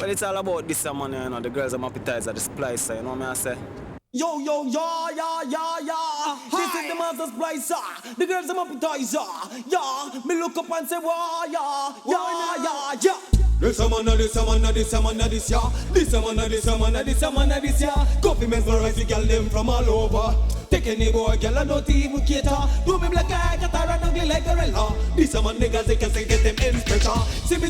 Well, it's all about this man, you know. The girls are appetizer, the splicer, you know what I say? Yo, yo, yeah, yeah, yeah, yeah. This is the master splicer. The girls are appetizer. Yeah, me look up and say, wow, yeah, yeah, yeah, yeah. This a man, this a man, this a man, this ya. This a man, this a man, this a man, this ya. Coffee mesmerize the girl them from all over. Take any boy, girl, and not even cater. Do me black eye, cat and ugly like a rella. This a man, niggas, they can say get them in special. See me,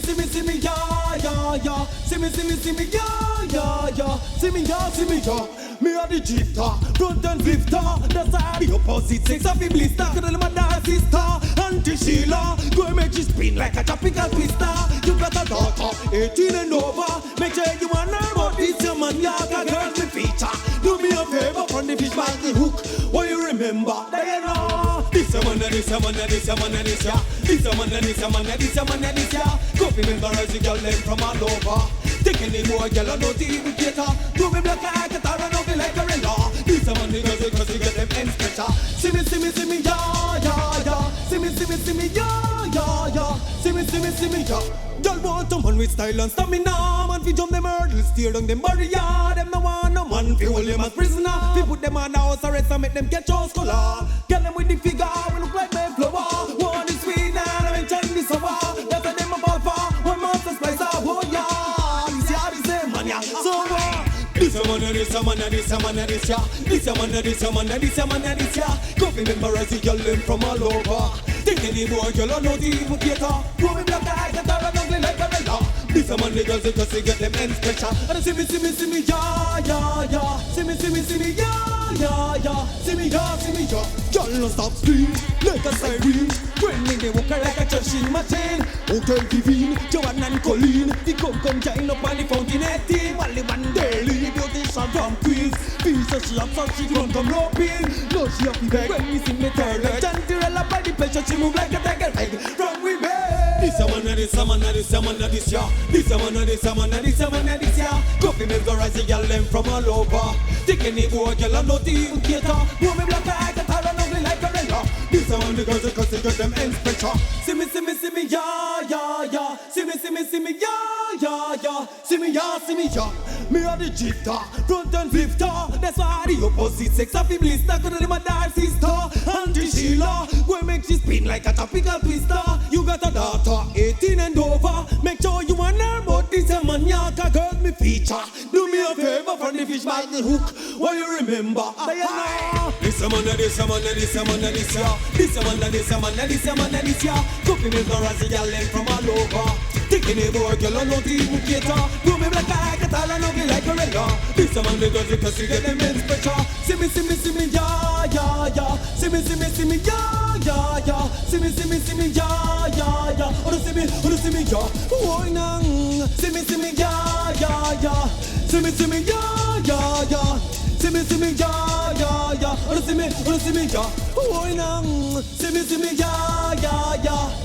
yeah, yeah, yeah. See me, yeah, yeah, yeah. See me, yeah. Me a the jifter, front and lifter. That's how the opposite sex of the blister. Could my dance sister, Auntie Sheila. Go and make you spin like a tropical twister. You got a daughter, 18 and over. Make sure you wanna know this your man, yaga girl me feature. Do me a favor from the fish by the hook. What you remember? Diana. This a man, this a man, this a man, this ya. This a man, this a man, this a man, this ya. Coffee memorize the girl them from all over. Take any more girl and not even cater. Do me black eye, cat and ugly like a rella. This a man, because you get them in special. See me, yeah, yeah, yeah. See me, yeah, yeah, yeah. See me, yeah. Y'all want a man with style and stamina. Man fi jump them hurdles, steer down them barrier. Them no want no man fi hold them as prisoner. Fi put them on the house arrest and make them catch house color. Get them with the figure, we look like Mayflower. One is sweet and I mention this over. That's why them a ball for one master splicer. Oh yeah, this the same man yeah. So this a man, this a man, this a man, this ya. This a man, this a man, this a man, this ya. Coffee memorize the girl them from all over. Take any boy, girl, or not even cater. Do me black eye, cat and ugly like a rella. This a man, the girls, because they get them in special. And see me, yeah, yeah, yeah. See me, yeah, yeah, yeah. See me, yeah. Girl, no stop scream, like a siren. When they walk like a churching machine. Hotel Vivine, Joanne and Colleen. The come join up on the fountain 18. Wally one daily, beautician from Queens. Piece of she up, so she don't come roping. No, she up the bag. When we sing me turn like Chantirella by the pleasure, she move like a tiger egg from we bed. This a man, this a man, this a man, this ya. This a man, this a man, this a man, this ya. Coffee mesmerize the girl them from all over. Take any boy, girl, and not even cater. Do me black eye, cat and ugly like a rella. This a man, because they get them in special. See me, yeah, yeah, yeah. See me, yeah, yeah, yeah. See me, yeah. Me a the jifter, front and lifter. That's why the opposite sex of the blister. Could have my dance sister, Auntie Sheila. Go and make she spin like a tropical twister. You got a daughter, 18 and over. Make sure you want her, but this a maniaca girl me feature. Do me a favor from the fish by the hook. What you remember? This a man, this a man, this a man, this ya. This a man, this a man, this a man, this ya. Cooking in the razzie girl from all over. Taking a boy, girl, and not even cater. Do me black eye, cat and ugly like a rella. This a man, because you get them in special. See me, yeah, yeah, yeah. See me, yeah, yeah, yeah. See me, yeah, yeah, yeah. See me, yeah. Oh, nang. See me, yeah, yeah, yeah. See me, yeah, yeah, yeah. See me, yeah, yeah, yeah. See me, yeah. Oh, nang. See me, yeah, yeah, yeah.